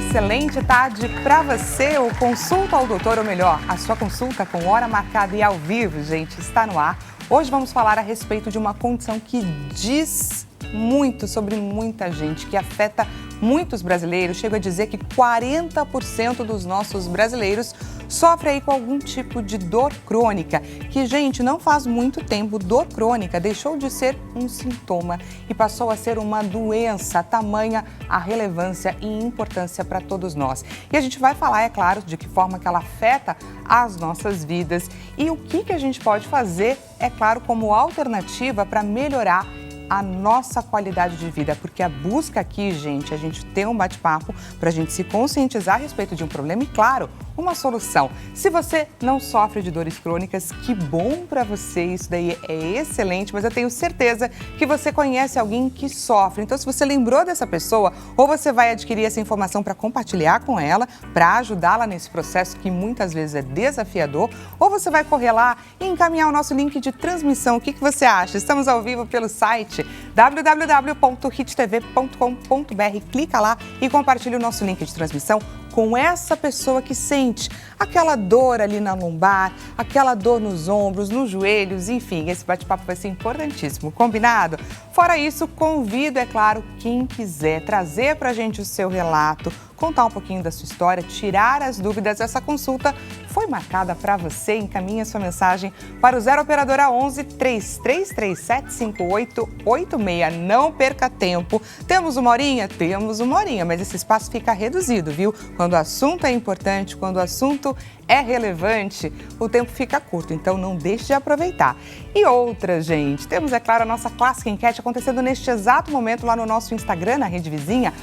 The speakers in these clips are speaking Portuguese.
excelente tarde para você. O Consulta ao Doutor, ou melhor, a sua consulta com hora marcada e ao vivo, gente, está no ar. Hoje vamos falar a respeito de uma condição que diz muito sobre muita gente, que afeta muitos brasileiros. Chego a dizer que 40% dos nossos brasileiros sofrem aí com algum tipo de dor crônica, que, gente, não faz muito tempo, dor crônica deixou de ser um sintoma e passou a ser uma doença, tamanha a relevância e importância para todos nós. E a gente vai falar, é claro, de que forma que ela afeta as nossas vidas e o que a gente pode fazer, é claro, como alternativa para melhorar a nossa qualidade de vida, porque a busca aqui, gente, a gente tem um bate-papo para a gente se conscientizar a respeito de um problema e, claro, uma solução. Se você não sofre de dores crônicas, que bom para você, isso daí é excelente, mas eu tenho certeza que você conhece alguém que sofre. Então, se você lembrou dessa pessoa, ou você vai adquirir essa informação para compartilhar com ela, para ajudá-la nesse processo que muitas vezes é desafiador, ou você vai correr lá e encaminhar o nosso link de transmissão. O que você acha? Estamos ao vivo pelo site www.hittv.com.br. Clica lá e compartilha o nosso link de transmissão com essa pessoa que sente aquela dor ali na lombar, aquela dor nos ombros, nos joelhos, enfim, esse bate-papo vai ser importantíssimo, combinado? Fora isso, convido, é claro, quem quiser trazer pra gente o seu relato, contar um pouquinho da sua história, tirar as dúvidas. Essa consulta foi marcada para você. Encaminhe a sua mensagem para o 0 Operadora 11 3337 5886. Não perca tempo. Temos uma horinha? Temos uma horinha, mas esse espaço fica reduzido, viu? Quando o assunto é importante, quando o assunto é relevante, o tempo fica curto, então não deixe de aproveitar. E outra, gente, temos, é claro, a nossa clássica enquete acontecendo neste exato momento lá no nosso Instagram, na Rede Vizinha,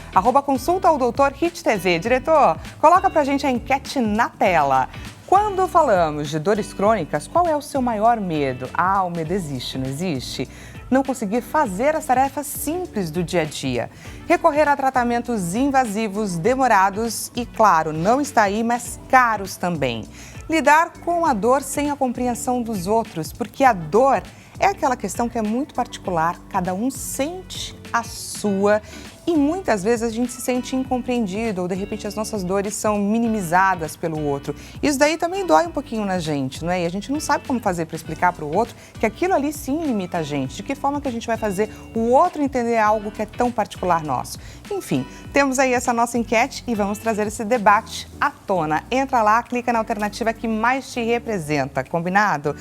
@consulta ao doutor HitTV. Diretor, coloca pra gente a enquete na tela. Quando falamos de dores crônicas, qual é o seu maior medo? Ah, o medo existe, não existe? Não conseguir fazer as tarefas simples do dia a dia. Recorrer a tratamentos invasivos, demorados e, claro, não está aí, mas caros também. Lidar com a dor sem a compreensão dos outros, porque a dor é aquela questão que é muito particular, cada um sente a sua e muitas vezes a gente se sente incompreendido ou de repente as nossas dores são minimizadas pelo outro. Isso daí também dói um pouquinho na gente, não é? E a gente não sabe como fazer para explicar para o outro que aquilo ali sim limita a gente. De que forma que a gente vai fazer o outro entender algo que é tão particular nosso? Enfim, temos aí essa nossa enquete e vamos trazer esse debate à tona. Entra lá, clica na alternativa que mais te representa, combinado?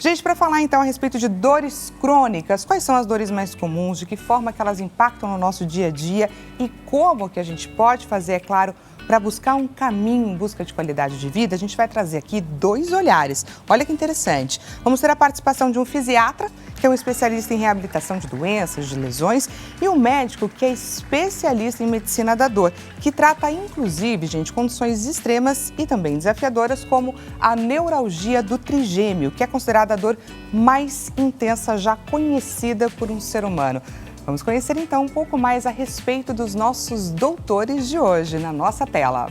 Gente, para falar então a respeito de dores crônicas, quais são as dores mais comuns, de que forma que elas impactam no nosso dia a dia e como que a gente pode fazer, é claro, para buscar um caminho em busca de qualidade de vida, a gente vai trazer aqui dois olhares. Olha que interessante. Vamos ter a participação de um fisiatra, que é um especialista em reabilitação de doenças, de lesões, e um médico que é especialista em medicina da dor, que trata, inclusive, gente, condições extremas e também desafiadoras, como a neuralgia do trigêmeo, que é considerada a dor mais intensa já conhecida por um ser humano. Vamos conhecer então um pouco mais a respeito dos nossos doutores de hoje na nossa tela.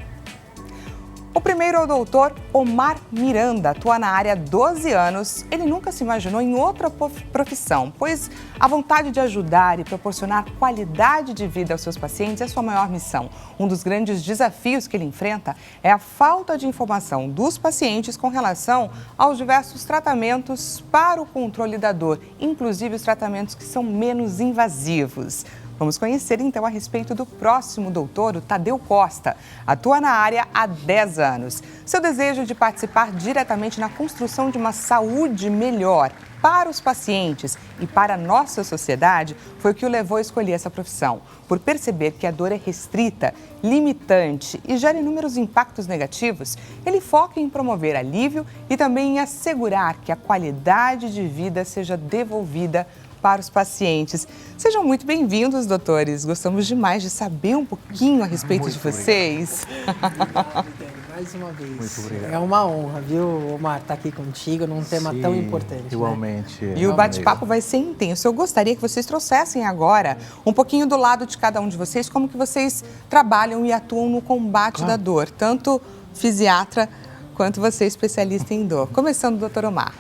O primeiro é o doutor Omar Miranda, atua na área há 12 anos. Ele nunca se imaginou em outra profissão, pois a vontade de ajudar e proporcionar qualidade de vida aos seus pacientes é sua maior missão. Um dos grandes desafios que ele enfrenta é a falta de informação dos pacientes com relação aos diversos tratamentos para o controle da dor, inclusive os tratamentos que são menos invasivos. Vamos conhecer então a respeito do próximo doutor, o Tadeu Costa. Atua na área há 10 anos. Seu desejo de participar diretamente na construção de uma saúde melhor para os pacientes e para a nossa sociedade foi o que o levou a escolher essa profissão. Por perceber que a dor é restrita, limitante e gera inúmeros impactos negativos, ele foca em promover alívio e também em assegurar que a qualidade de vida seja devolvida para os pacientes. Sejam muito bem-vindos, doutores. Gostamos demais de saber um pouquinho a respeito de vocês. Obrigado, mais uma vez. Muito obrigado. É uma honra, viu, Omar, estar aqui contigo num tema tão importante. Igualmente. Né? E o bate-papo vai ser intenso. Eu gostaria que vocês trouxessem agora um pouquinho do lado de cada um de vocês, como que vocês trabalham e atuam no combate da dor, tanto fisiatra quanto você especialista em dor. Começando, doutor Omar.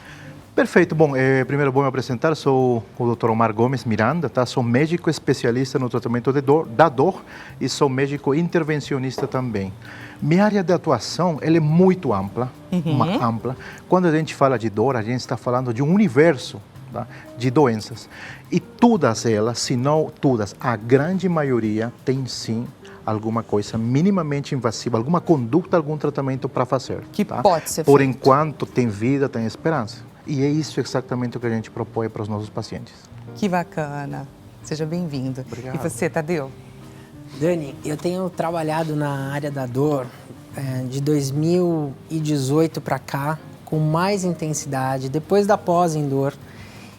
Perfeito. Bom, primeiro vou me apresentar. Sou o Dr. Omar Gomes Miranda, tá? Sou médico especialista no tratamento da dor e sou médico intervencionista também. Minha área de atuação ela é muito ampla, ampla. Quando a gente fala de dor, a gente está falando de um universo, tá, de doenças. E todas elas, se não todas, a grande maioria tem sim alguma coisa minimamente invasiva, alguma conduta, algum tratamento para fazer. Que tá? pode ser Por feito. enquanto tem vida, tem esperança. E é isso exatamente o que a gente propõe para os nossos pacientes. Que bacana. Seja bem-vindo. Obrigado. E você, Tadeu? Dani, eu tenho trabalhado na área da dor de 2018 para cá, com mais intensidade, depois da pós em dor.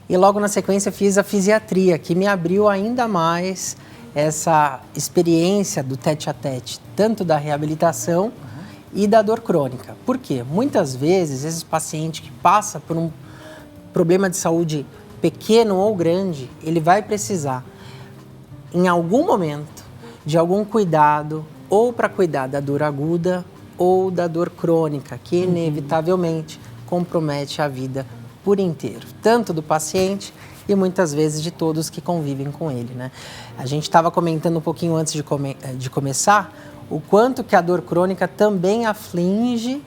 E logo na sequência fiz a fisiatria, que me abriu ainda mais essa experiência do tete-a-tete, tanto da reabilitação e da dor crônica. Por quê? Muitas vezes, esse paciente que passa por um problema de saúde pequeno ou grande, ele vai precisar, em algum momento, de algum cuidado, ou para cuidar da dor aguda ou da dor crônica, que inevitavelmente compromete a vida por inteiro, tanto do paciente e muitas vezes de todos que convivem com ele, né? A gente estava comentando um pouquinho antes de começar o quanto que a dor crônica também aflige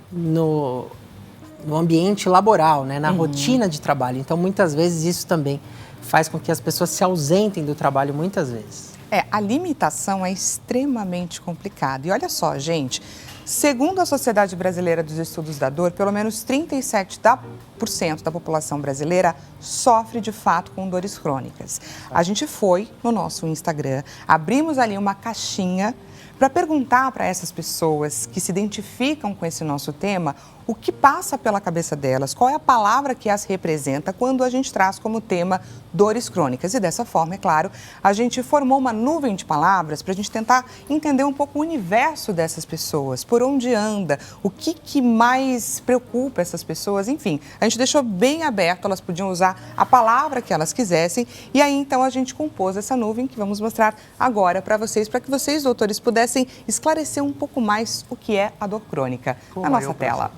no ambiente laboral, né? Na rotina de trabalho. Então, muitas vezes, isso também faz com que as pessoas se ausentem do trabalho muitas vezes. A limitação é extremamente complicada. E olha só, gente, segundo a Sociedade Brasileira dos Estudos da Dor, pelo menos 37% da população brasileira sofre de fato com dores crônicas. A gente foi no nosso Instagram, abrimos ali uma caixinha para perguntar para essas pessoas que se identificam com esse nosso tema o que passa pela cabeça delas, qual é a palavra que as representa quando a gente traz como tema dores crônicas. E dessa forma, é claro, a gente formou uma nuvem de palavras para a gente tentar entender um pouco o universo dessas pessoas, por onde anda, o que mais preocupa essas pessoas, enfim. A gente deixou bem aberto, elas podiam usar a palavra que elas quisessem e aí então a gente compôs essa nuvem que vamos mostrar agora para que vocês, doutores, pudessem esclarecer um pouco mais o que é a dor crônica na nossa tela.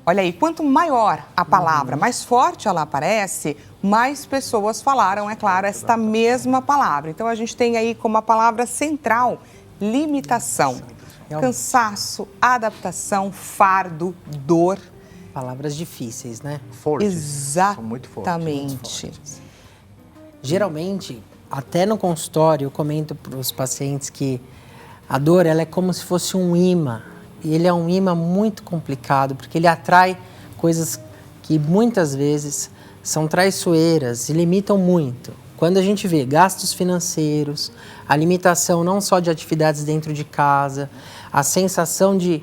Olha aí, quanto maior a palavra, mais forte ela aparece, mais pessoas falaram, é claro, esta mesma palavra. Então, a gente tem aí como a palavra central, limitação, cansaço, adaptação, fardo, dor. Palavras difíceis, né? Fortes. Exatamente. São muito fortes. Geralmente, até no consultório, eu comento para os pacientes que a dor ela é como se fosse um imã. E ele é um imã muito complicado, porque ele atrai coisas que muitas vezes são traiçoeiras e limitam muito. Quando a gente vê gastos financeiros, a limitação não só de atividades dentro de casa, a sensação de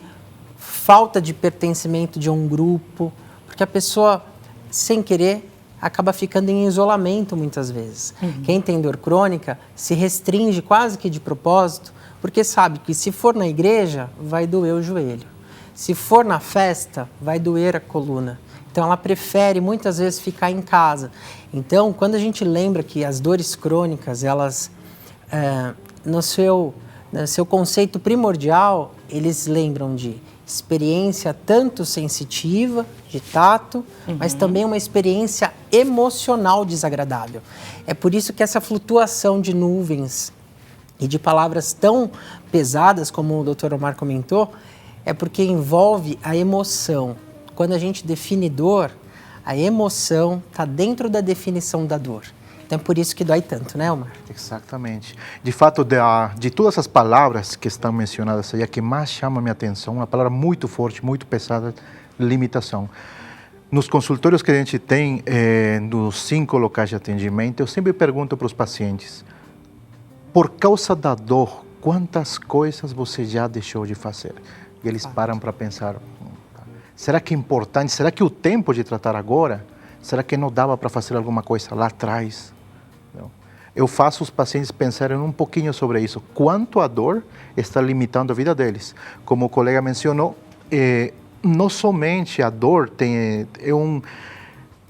falta de pertencimento de um grupo, porque a pessoa, sem querer, acaba ficando em isolamento muitas vezes. Quem tem dor crônica se restringe quase que de propósito, porque sabe que se for na igreja, vai doer o joelho. Se for na festa, vai doer a coluna. Então, ela prefere muitas vezes ficar em casa. Então, quando a gente lembra que as dores crônicas, elas, no seu conceito primordial, eles lembram de experiência tanto sensitiva, de tato, mas também uma experiência emocional desagradável. É por isso que essa flutuação de nuvens e de palavras tão pesadas, como o Dr. Omar comentou, é porque envolve a emoção. Quando a gente define dor, a emoção está dentro da definição da dor. Então é por isso que dói tanto, né, Omar? Exatamente. De fato, de todas as palavras que estão mencionadas aí, a que mais chama a minha atenção, uma palavra muito forte, muito pesada, limitação. Nos consultórios que a gente tem, nos 5 locais de atendimento, eu sempre pergunto para os pacientes, por causa da dor, quantas coisas você já deixou de fazer? E eles param para pensar, será que é importante? Será que o tempo de tratar agora? Será que não dava para fazer alguma coisa lá atrás? Não. Eu faço os pacientes pensarem um pouquinho sobre isso. Quanto a dor está limitando a vida deles? Como o colega mencionou, não somente a dor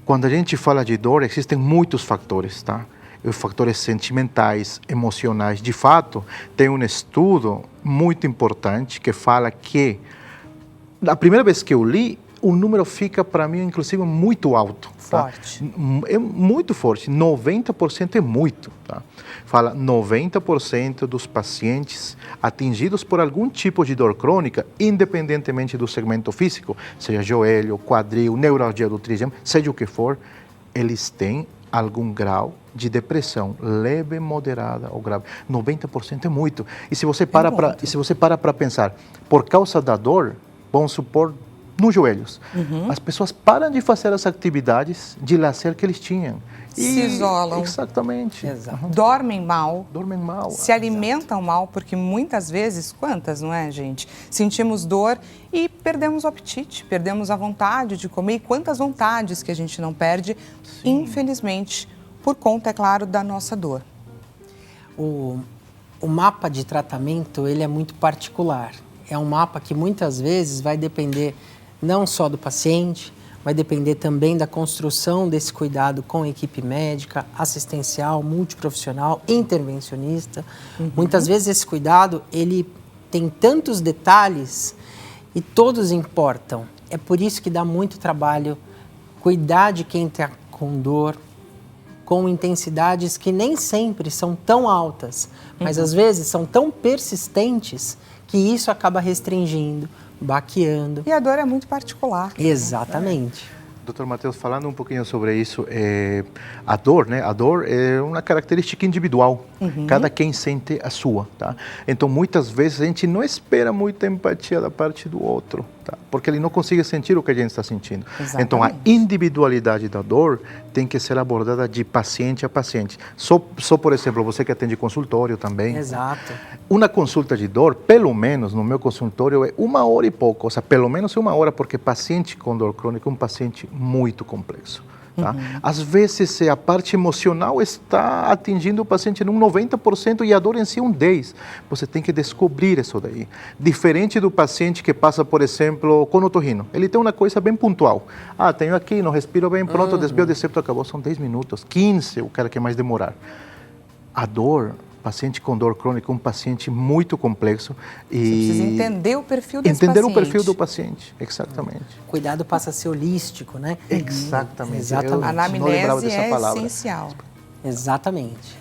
quando a gente fala de dor, existem muitos fatores, tá? Fatores sentimentais, emocionais. De fato, tem um estudo muito importante que fala que, a primeira vez que eu li, o número fica, para mim, inclusive, muito alto. Tá? Forte. É muito forte, 90% é muito. Tá? Fala 90% dos pacientes atingidos por algum tipo de dor crônica, independentemente do segmento físico, seja joelho, quadril, neuralgia do trígemo, seja o que for, eles têm algum grau de depressão, leve, moderada ou grave. 90% é muito. E se você para para pensar, por causa da dor, vamos supor, nos joelhos, as pessoas param de fazer as atividades de lazer que eles tinham. Se isolam. Exatamente. Exato. Dormem mal. Dormem mal. Se alimentam mal, porque muitas vezes, quantas, não é, gente? Sentimos dor e perdemos o apetite, perdemos a vontade de comer. E quantas vontades que a gente não perde, infelizmente, por conta, é claro, da nossa dor. O mapa de tratamento, ele é muito particular. É um mapa que muitas vezes vai depender não só do paciente, vai depender também da construção desse cuidado com a equipe médica, assistencial, multiprofissional, intervencionista. Muitas vezes esse cuidado, ele tem tantos detalhes e todos importam. É por isso que dá muito trabalho cuidar de quem está com dor, com intensidades que nem sempre são tão altas, mas às vezes são tão persistentes que isso acaba restringindo, baqueando. E a dor é muito particular. Exatamente. Dr. Matheus, falando um pouquinho sobre isso, a dor, né? A dor é uma característica individual. Cada quem sente a sua, tá? Então, muitas vezes, a gente não espera muita empatia da parte do outro, tá? Porque ele não consegue sentir o que a gente está sentindo. Exatamente. Então, a individualidade da dor tem que ser abordada de paciente a paciente. Só por exemplo, você que atende consultório também. Exato. Uma consulta de dor, pelo menos no meu consultório, é 1 hora e pouco. Ou seja, pelo menos é 1 hora, porque paciente com dor crônica é um paciente muito complexo. Tá? Às vezes, a parte emocional está atingindo o paciente num 90% e a dor em si um 10%. Você tem que descobrir isso daí. Diferente do paciente que passa, por exemplo, com otorrino. Ele tem uma coisa bem pontual. Ah, tenho aqui, não respiro bem, pronto, desvio de septo, acabou. São 10 minutos, 15, o cara que mais demorar. A dor... paciente com dor crônica, um paciente muito complexo. Você precisa entender o perfil desse paciente. Entender o paciente. perfil do paciente, exatamente. O cuidado passa a ser holístico, né? Exatamente. Exatamente. A não lembrava anamnese dessa é palavra. essencial. Exatamente.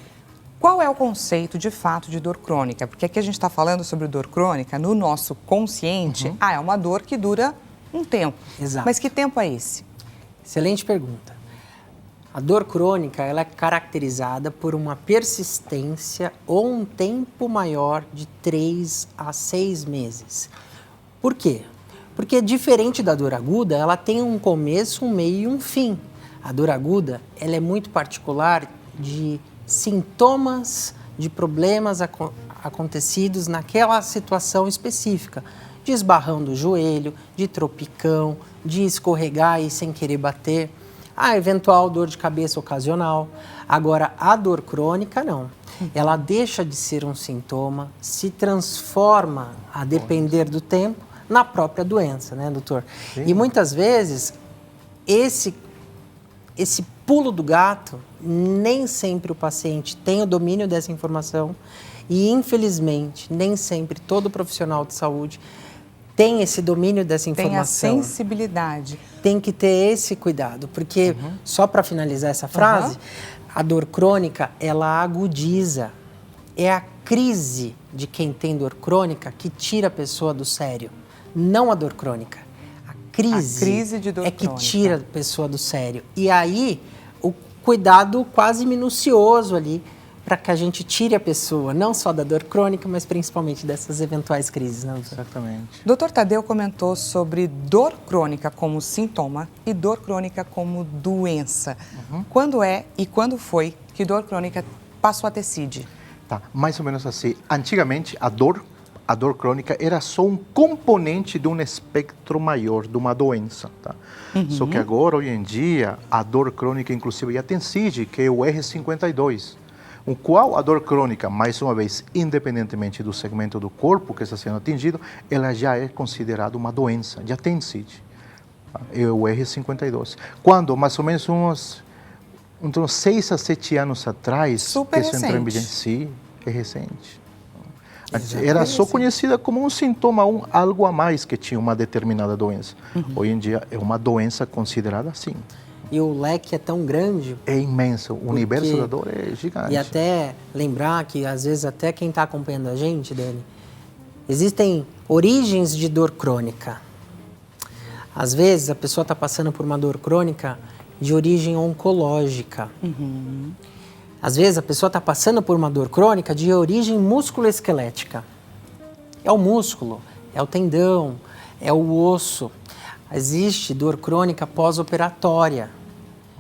Qual é o conceito de fato de dor crônica? Porque aqui a gente está falando sobre dor crônica, no nosso consciente, é uma dor que dura um tempo. Exato. Mas que tempo é esse? Excelente pergunta. A dor crônica, ela é caracterizada por uma persistência ou um tempo maior de 3 a 6 meses. Por quê? Porque diferente da dor aguda, ela tem um começo, um meio e um fim. A dor aguda, ela é muito particular de sintomas de problemas acontecidos naquela situação específica. De esbarrão do joelho, de tropicão, de escorregar e sem querer bater. A eventual dor de cabeça ocasional. Agora, a dor crônica, não. Ela deixa de ser um sintoma, se transforma, a depender do tempo, na própria doença, né, doutor? Sim. E muitas vezes, esse pulo do gato, nem sempre o paciente tem o domínio dessa informação e, infelizmente, nem sempre todo profissional de saúde tem esse domínio dessa informação. Tem a sensibilidade. Tem que ter esse cuidado, porque, só para finalizar essa frase, a dor crônica, ela agudiza. É a crise de quem tem dor crônica que tira a pessoa do sério, não a dor crônica. A crise de dor é que crônica tira a pessoa do sério. E aí, o cuidado quase minucioso ali, para que a gente tire a pessoa, não só da dor crônica, mas principalmente dessas eventuais crises, né? Exatamente. Dr. Tadeu comentou sobre dor crônica como sintoma e dor crônica como doença. Quando é e quando foi que dor crônica passou a ter CID? Tá, mais ou menos assim. Antigamente, a dor crônica era só um componente de um espectro maior, de uma doença. Tá? Só que agora, hoje em dia, a dor crônica, inclusive, já tem CID, que é o R52. O qual a dor crônica, mais uma vez, independentemente do segmento do corpo que está sendo atingido, ela já é considerada uma doença, já tem CID. É o R52. Quando, mais ou menos uns 6 a 7 anos atrás, Super que isso entrou em recente. vigência, é recente. Era só conhecida como um sintoma, algo a mais que tinha uma determinada doença. Hoje em dia é uma doença considerada assim. E o leque é tão grande. É imenso, o universo da dor é gigante. E até lembrar que, às vezes, até quem está acompanhando a gente, Dani, existem origens de dor crônica. Às vezes, a pessoa está passando por uma dor crônica de origem oncológica. Às vezes, a pessoa está passando por uma dor crônica de origem musculoesquelética. É o músculo, é o tendão, é o osso. Existe dor crônica pós-operatória,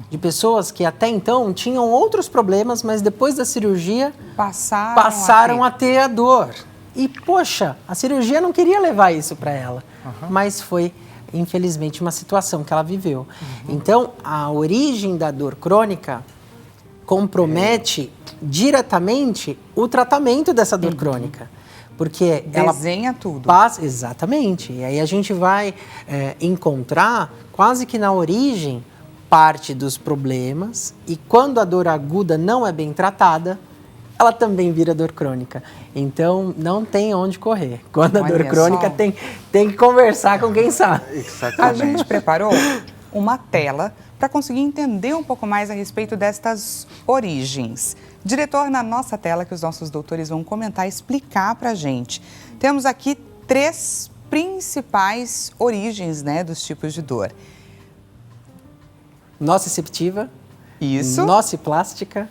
de pessoas que até então tinham outros problemas, mas depois da cirurgia passaram a ter a dor. E, poxa, a cirurgia não queria levar isso para ela, mas foi, infelizmente, uma situação que ela viveu. Então, a origem da dor crônica compromete diretamente o tratamento dessa dor crônica. Porque desenha tudo. Exatamente. E aí a gente vai encontrar quase que na origem parte dos problemas, e quando a dor aguda não é bem tratada, ela também vira dor crônica. Então, não tem onde correr. Quando a dor crônica tem que conversar com quem sabe. Exatamente. A gente preparou uma tela para conseguir entender um pouco mais a respeito destas origens. Diretor, na nossa tela, que os nossos doutores vão comentar e explicar para a gente. Temos aqui 3 principais origens, né, dos tipos de dor. Nociceptiva, isso, nociplástica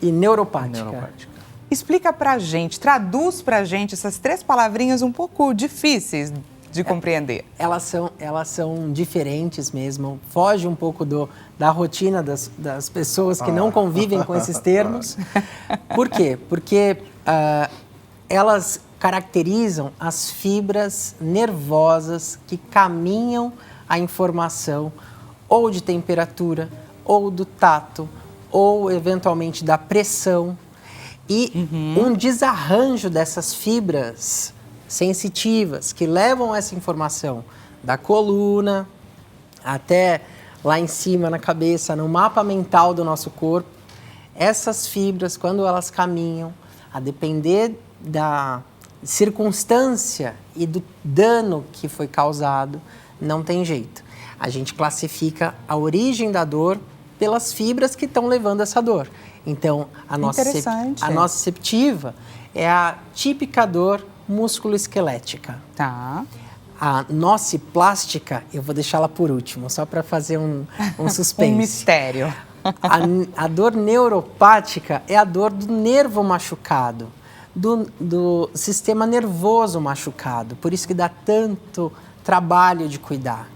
e neuropática. Explica para a gente, traduz para a gente essas 3 palavrinhas um pouco difíceis de compreender. Elas são diferentes mesmo, foge um pouco da rotina das pessoas que não convivem com esses termos. Por quê? Porque elas caracterizam as fibras nervosas que caminham a informação ou de temperatura, ou do tato, ou eventualmente da pressão. E um desarranjo dessas fibras sensitivas que levam essa informação da coluna até lá em cima na cabeça, no mapa mental do nosso corpo. Essas fibras, quando elas caminham, a depender da circunstância e do dano que foi causado, não tem jeito. A gente classifica a origem da dor pelas fibras que estão levando essa dor. Então, a nociceptiva é a típica dor músculo-esquelética. Tá. A nociplástica, eu vou deixá-la por último, só para fazer um suspense. Um mistério. A dor neuropática é a dor do nervo machucado, do sistema nervoso machucado. Por isso que dá tanto trabalho de cuidar.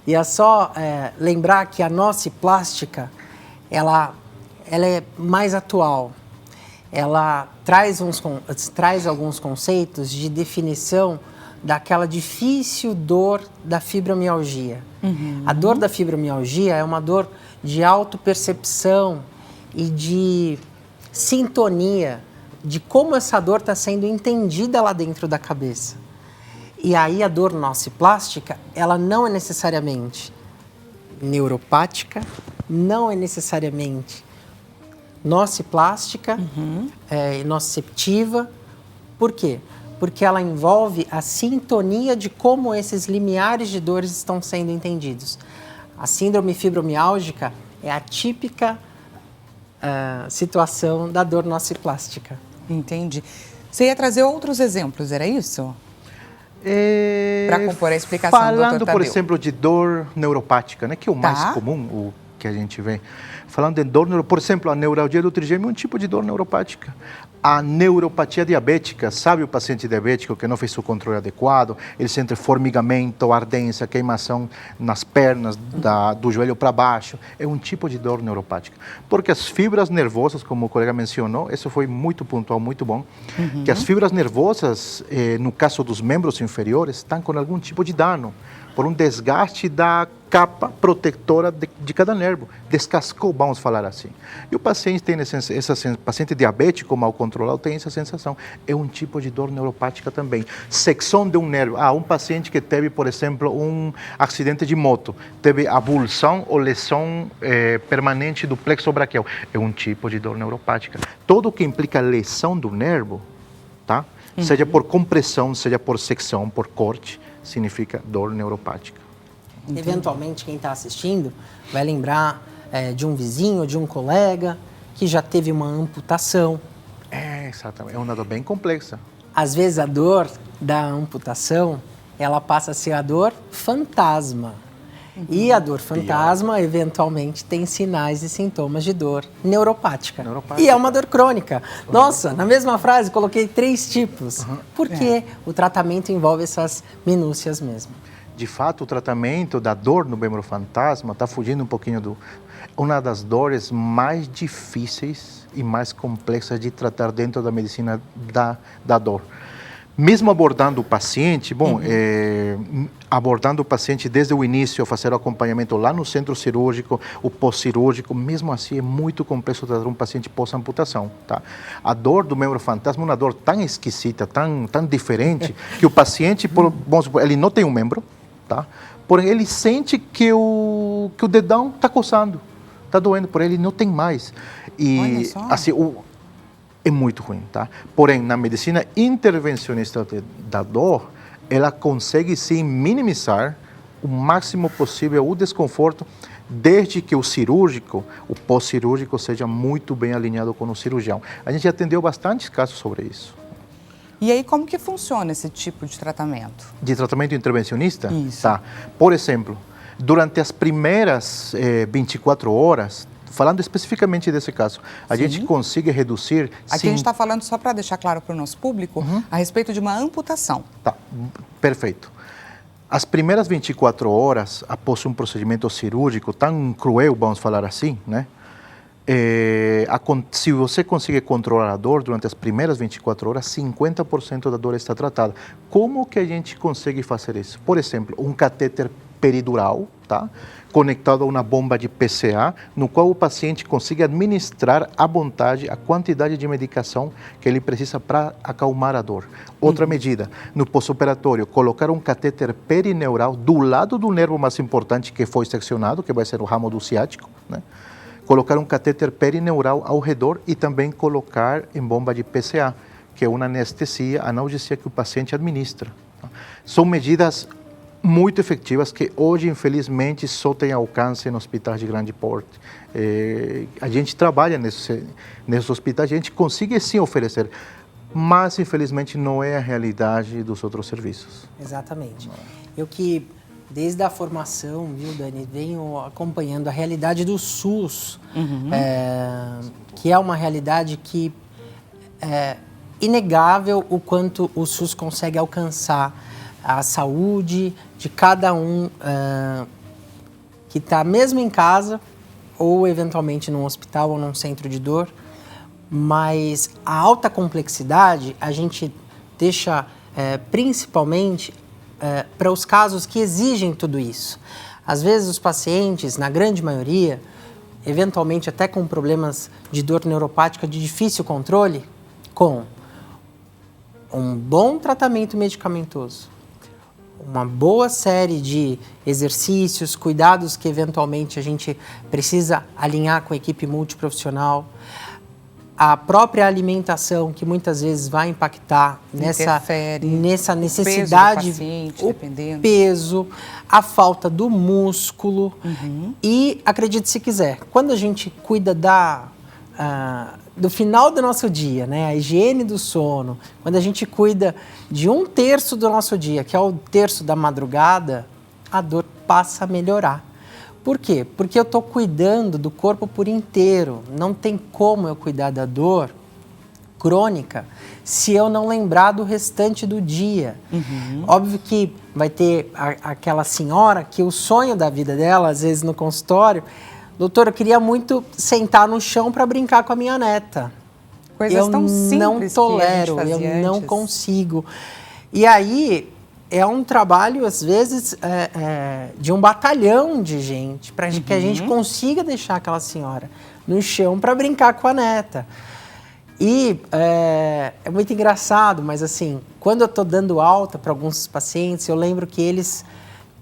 E é só lembrar que a nociplástica, ela é mais atual. Ela traz alguns conceitos de definição daquela difícil dor da fibromialgia. A dor da fibromialgia é uma dor de autopercepção e de sintonia de como essa dor está sendo entendida lá dentro da cabeça. E aí a dor nociplástica, ela não é necessariamente neuropática, não é necessariamente nociplástica, nociceptiva. Por quê? Porque ela envolve a sintonia de como esses limiares de dores estão sendo entendidos. A síndrome fibromiálgica é a típica situação da dor nociplástica. Entendi. Você ia trazer outros exemplos, era isso? Para compor a explicação do Dr. Falando, Tadeu. por exemplo, de dor neuropática, né, que é o mais comum, o que a gente vê. Falando de dor, por exemplo, a neuralgia do trigêmeo é um tipo de dor neuropática. A neuropatia diabética, sabe o paciente diabético que não fez o controle adequado, ele sente formigamento, ardência, queimação nas pernas, do joelho para baixo, é um tipo de dor neuropática. Porque as fibras nervosas, como o colega mencionou, isso foi muito pontual, muito bom, que as fibras nervosas, no caso dos membros inferiores, estão com algum tipo de dano, por um desgaste da capa protetora de cada nervo. Descascou, vamos falar assim. E o paciente tem paciente diabético mal controlado tem essa sensação. É um tipo de dor neuropática também. Secção de um nervo. Um paciente que teve, por exemplo, um acidente de moto, teve avulsão ou lesão permanente do plexo braquial. É um tipo de dor neuropática. Tudo que implica lesão do nervo, tá? Seja por compressão, seja por secção, por corte, significa dor neuropática. Eventualmente, quem está assistindo vai lembrar de um vizinho, de um colega que já teve uma amputação. Exatamente. É uma dor bem complexa. Às vezes, a dor da amputação, ela passa a ser a dor fantasma. E a dor fantasma, eventualmente, tem sinais e sintomas de dor neuropática. E é uma dor crônica. Nossa, na mesma frase, coloquei 3 tipos. Porque o tratamento envolve essas minúcias mesmo. De fato, o tratamento da dor no membro fantasma está fugindo um pouquinho uma das dores mais difíceis e mais complexas de tratar dentro da medicina da dor. Mesmo abordando o paciente, abordando o paciente desde o início, fazer o acompanhamento lá no centro cirúrgico, o pós-cirúrgico, mesmo assim é muito complexo tratar um paciente pós-amputação, tá? A dor do membro fantasma é uma dor tão esquisita, tão diferente, que o paciente, vamos supor, ele não tem um membro, tá? Porém, ele sente que o dedão está coçando, está doendo, porém ele não tem mais. E assim, é muito ruim, tá? Porém, na medicina intervencionista da dor, ela consegue sim minimizar o máximo possível o desconforto, desde que o cirúrgico, o pós-cirúrgico, seja muito bem alinhado com o cirurgião. A gente atendeu bastantes casos sobre isso. E aí, como que funciona esse tipo de tratamento? De tratamento intervencionista? Isso. Tá. Por exemplo, durante as primeiras 24 horas, falando especificamente desse caso, a gente consegue reduzir... Aqui a gente está falando, só para deixar claro para o nosso público, a respeito de uma amputação. Tá, perfeito. As primeiras 24 horas, após um procedimento cirúrgico tão cruel, vamos falar assim, né? Se você conseguir controlar a dor durante as primeiras 24 horas, 50% da dor está tratada. Como que a gente consegue fazer isso? Por exemplo, um catéter peridural, tá? Conectado a uma bomba de PCA, no qual o paciente consiga administrar à vontade a quantidade de medicação que ele precisa para acalmar a dor. Outra medida, no pós-operatório, colocar um catéter perineural do lado do nervo mais importante que foi seccionado, que vai ser o ramo do ciático, né? Colocar um catéter perineural ao redor e também colocar em bomba de PCA, que é uma anestesia, analgesia que o paciente administra. São medidas muito efetivas que hoje, infelizmente, só tem alcance em hospitais de grande porte. A gente trabalha nesses hospitais, a gente consegue sim oferecer, mas infelizmente não é a realidade dos outros serviços. Exatamente. Eu que, desde a formação, viu, Dani, venho acompanhando a realidade do SUS, que é uma realidade que é inegável o quanto o SUS consegue alcançar a saúde de cada um que está mesmo em casa ou eventualmente num hospital ou num centro de dor, mas a alta complexidade a gente deixa principalmente para os casos que exigem tudo isso. Às vezes os pacientes, na grande maioria, eventualmente até com problemas de dor neuropática de difícil controle, com um bom tratamento medicamentoso, uma boa série de exercícios, cuidados que eventualmente a gente precisa alinhar com a equipe multiprofissional, a própria alimentação que muitas vezes vai impactar nessa necessidade, o peso, a falta do músculo e, acredite se quiser, quando a gente cuida do final do nosso dia, né, a higiene do sono, quando a gente cuida de 1/3 do nosso dia, que é o terço da madrugada, a dor passa a melhorar. Por quê? Porque eu estou cuidando do corpo por inteiro. Não tem como eu cuidar da dor crônica se eu não lembrar do restante do dia. Óbvio que vai ter aquela senhora que o sonho da vida dela, às vezes no consultório, doutora, eu queria muito sentar no chão para brincar com a minha neta. Coisas tão simples não tolero, que a gente fazia eu não antes. consigo. E aí, é um trabalho, às vezes, de um batalhão de gente, para que a gente consiga deixar aquela senhora no chão para brincar com a neta. E é muito engraçado, mas assim, quando eu estou dando alta para alguns pacientes, eu lembro que eles,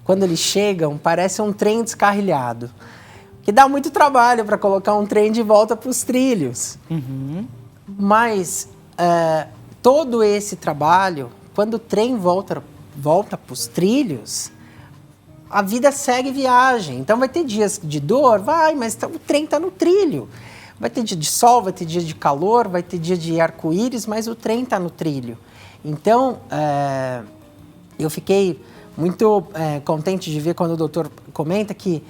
quando eles chegam, parece um trem descarrilhado, que dá muito trabalho para colocar um trem de volta para os trilhos. Mas todo esse trabalho, quando o trem volta para os trilhos, a vida segue viagem. Então vai ter dias de dor, mas o trem está no trilho. Vai ter dia de sol, vai ter dia de calor, vai ter dia de arco-íris, mas o trem está no trilho. Então, eu fiquei muito contente de ver quando o doutor comenta que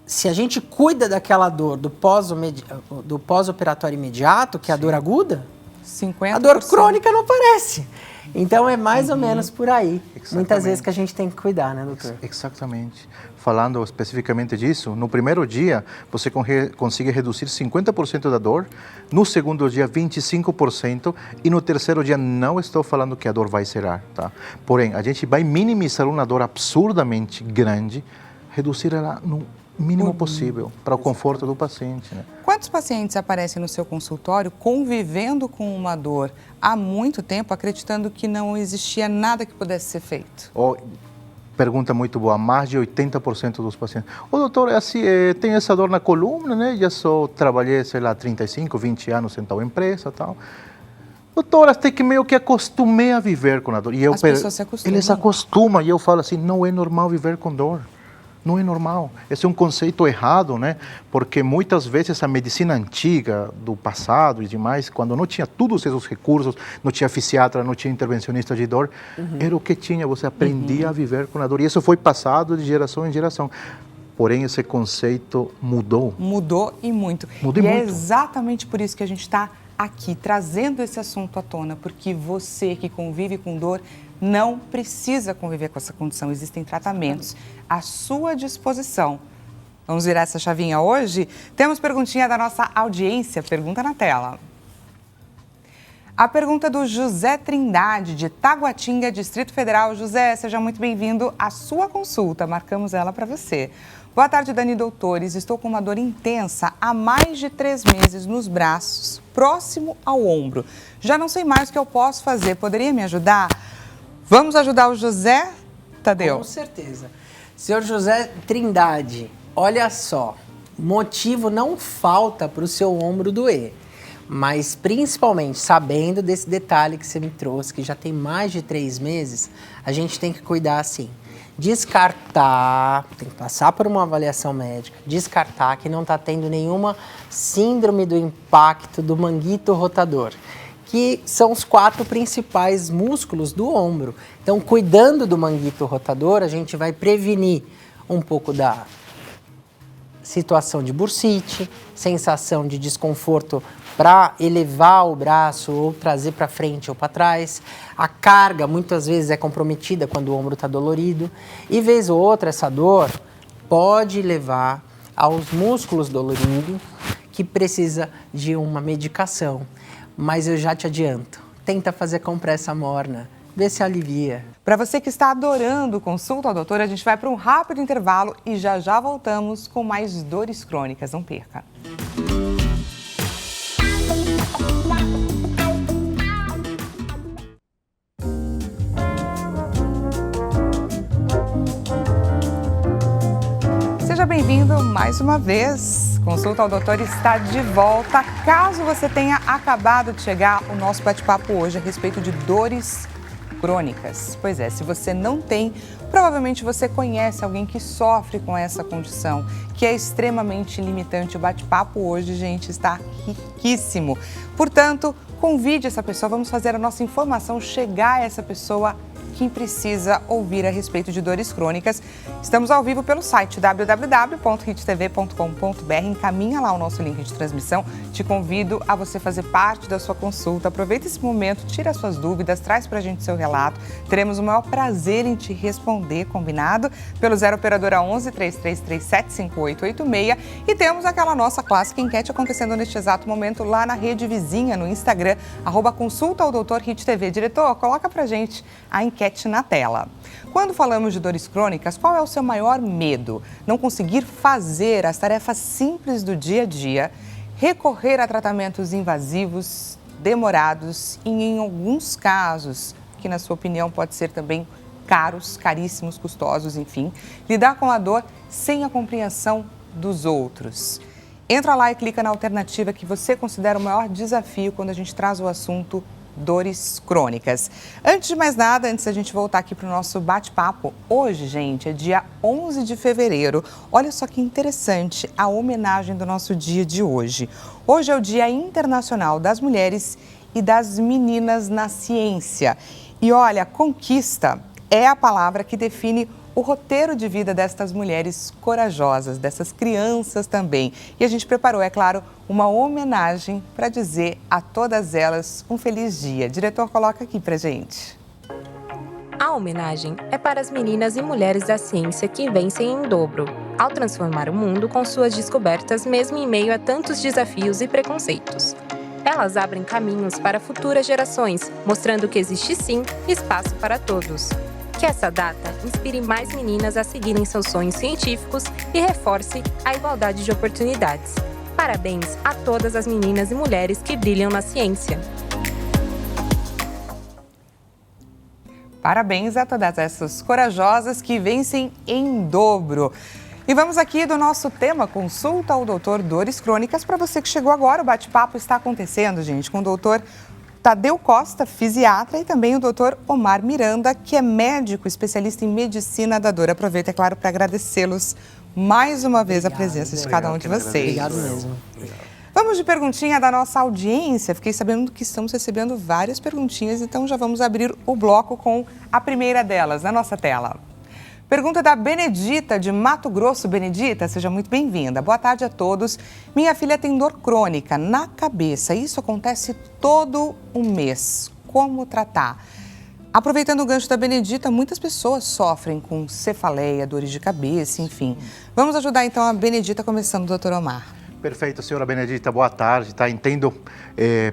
se a gente cuida daquela dor do pós-operatório imediato, que é a dor aguda, 50%. A dor crônica não aparece. Então, é mais ou menos por aí. Exatamente. Muitas vezes que a gente tem que cuidar, né, doutor? Exatamente. Falando especificamente disso, no primeiro dia você consegue reduzir 50% da dor, no segundo dia 25% e no terceiro dia não estou falando que a dor vai zerar, tá? Porém, a gente vai minimizar uma dor absurdamente grande, reduzir ela no mínimo possível para o conforto do paciente, né? Quantos pacientes aparecem no seu consultório convivendo com uma dor há muito tempo, acreditando que não existia nada que pudesse ser feito? Pergunta muito boa, mais de 80% dos pacientes. Doutor, tenho essa dor na coluna, né? Já só trabalhei, sei lá, 35, 20 anos em tal empresa e tal. Doutor, até que meio que acostumei a viver com a dor. As pessoas se acostumam. Eles acostumam e eu falo assim, não é normal viver com dor. Não é normal. Esse é um conceito errado, né? Porque muitas vezes a medicina antiga, do passado e demais, quando não tinha todos esses recursos, não tinha fisiatra, não tinha intervencionista de dor, era o que tinha, você aprendia a viver com a dor. E isso foi passado de geração em geração. Porém, esse conceito mudou. Mudou e muito. Mudou e muito. É exatamente por isso que a gente está aqui, trazendo esse assunto à tona, porque você que convive com dor não precisa conviver com essa condição. Existem tratamentos à sua disposição. Vamos virar essa chavinha hoje? Temos perguntinha da nossa audiência. Pergunta na tela. A pergunta do José Trindade, de Taguatinga, Distrito Federal. José, seja muito bem-vindo à sua consulta. Marcamos ela para você. Boa tarde, Dani Doutores. Estou com uma dor intensa há mais de 3 meses nos braços, próximo ao ombro. Já não sei mais o que eu posso fazer. Poderia me ajudar? Vamos ajudar o José, Tadeu? Com certeza. Senhor José Trindade, olha só, motivo não falta para o seu ombro doer, mas principalmente sabendo desse detalhe que você me trouxe, que já tem mais de 3 meses, a gente tem que cuidar assim. Descartar, tem que passar por uma avaliação médica, descartar que não está tendo nenhuma síndrome do impacto do manguito rotador, que são os 4 principais músculos do ombro. Então, cuidando do manguito rotador, a gente vai prevenir um pouco da situação de bursite, sensação de desconforto para elevar o braço ou trazer para frente ou para trás. A carga muitas vezes é comprometida quando o ombro está dolorido. E vez ou outra essa dor pode levar aos músculos doloridos que precisa de uma medicação. Mas eu já te adianto, tenta fazer compressa morna, vê se alivia. Para você que está adorando Consulta ao Doutor, a gente vai para um rápido intervalo e já já voltamos com mais dores crônicas. Não perca. Seja bem-vindo mais uma vez. Consulta ao Doutor está de volta. Caso você tenha acabado de chegar, o nosso bate-papo hoje é a respeito de dores crônicas. Pois é, se você não tem, provavelmente você conhece alguém que sofre com essa condição, que é extremamente limitante. O bate-papo hoje, gente, está riquíssimo. Portanto, convide essa pessoa, vamos fazer a nossa informação chegar a essa pessoa quem precisa ouvir a respeito de dores crônicas. Estamos ao vivo pelo site www.hittv.com.br. Encaminha lá o nosso link de transmissão. Te convido a você fazer parte da sua consulta. Aproveita esse momento, tira as suas dúvidas, traz pra gente seu relato. Teremos o maior prazer em te responder, combinado? Pelo 0 operadora 11 3337 5886. E temos aquela nossa clássica enquete acontecendo neste exato momento lá na rede vizinha, no Instagram, @consulta ao Doutor HitTV. Diretor, coloca pra gente a enquete enquete na tela. Quando falamos de dores crônicas, qual é o seu maior medo? Não conseguir fazer as tarefas simples do dia a dia, recorrer a tratamentos invasivos, demorados e, em alguns casos, que na sua opinião pode ser também caros, caríssimos, custosos, enfim, lidar com a dor sem a compreensão dos outros. Entra lá e clica na alternativa que você considera o maior desafio quando a gente traz o assunto dores crônicas. Antes de mais nada, antes da gente voltar aqui para o nosso bate-papo, hoje, gente, é dia 11 de fevereiro. Olha só que interessante a homenagem do nosso dia de hoje. Hoje é o Dia Internacional das Mulheres e das Meninas na Ciência. E olha, conquista é a palavra que define o roteiro de vida destas mulheres corajosas, dessas crianças também. E a gente preparou, é claro, uma homenagem para dizer a todas elas um feliz dia. Diretor, coloca aqui pra gente. A homenagem é para as meninas e mulheres da ciência que vencem em dobro, ao transformar o mundo com suas descobertas, mesmo em meio a tantos desafios e preconceitos. Elas abrem caminhos para futuras gerações, mostrando que existe sim espaço para todos. Que essa data inspire mais meninas a seguirem seus sonhos científicos e reforce a igualdade de oportunidades. Parabéns a todas as meninas e mulheres que brilham na ciência. Parabéns a todas essas corajosas que vencem em dobro. E vamos aqui do nosso tema, consulta ao doutor Dores Crônicas. Para você que chegou agora, o bate-papo está acontecendo, gente, com o doutor Tadeu Costa, fisiatra, e também o doutor Omar Miranda, que é médico especialista em medicina da dor. Aproveito, é claro, para agradecê-los mais uma vez a presença de cada um de vocês. Obrigado mesmo. Vamos de perguntinha da nossa audiência. Fiquei sabendo que estamos recebendo várias perguntinhas, então já vamos abrir o bloco com a primeira delas, na nossa tela. Pergunta da Benedita, de Mato Grosso. Benedita, seja muito bem-vinda. Boa tarde a todos. Minha filha tem dor crônica na cabeça. Isso acontece todo um mês. Como tratar? Aproveitando o gancho da Benedita, muitas pessoas sofrem com cefaleia, dores de cabeça, enfim. Vamos ajudar então a Benedita, começando, doutor Omar. Perfeito, senhora Benedita, boa tarde, tá? Entendo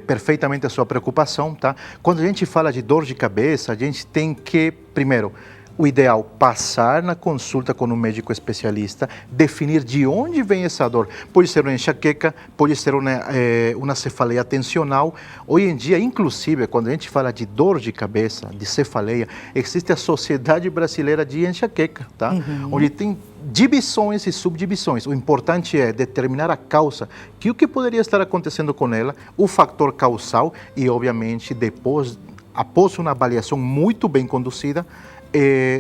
perfeitamente a sua preocupação, tá? Quando a gente fala de dor de cabeça, a gente tem que, primeiro, o ideal, passar na consulta com um médico especialista, definir de onde vem essa dor. Pode ser uma enxaqueca, pode ser uma cefaleia tensional. Hoje em dia, inclusive, quando a gente fala de dor de cabeça, de cefaleia, existe a Sociedade Brasileira de Enxaqueca, tá? Onde tem divisões e subdivisões. O importante é determinar a causa, que o que poderia estar acontecendo com ela, o fator causal e, obviamente, após uma avaliação muito bem conduzida,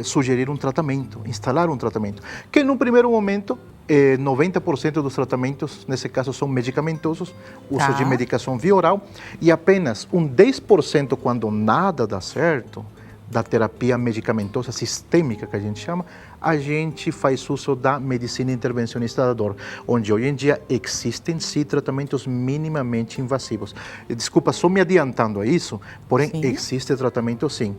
sugerir um tratamento, instalar um tratamento, que no primeiro momento 90% dos tratamentos, nesse caso, são medicamentosos, uso de medicação via oral, e apenas um 10%, quando nada dá certo, da terapia medicamentosa sistêmica, que a gente chama, a gente faz uso da medicina intervencionista da dor, onde hoje em dia existem sim tratamentos minimamente invasivos. Desculpa, só me adiantando a isso, porém existe tratamento sim.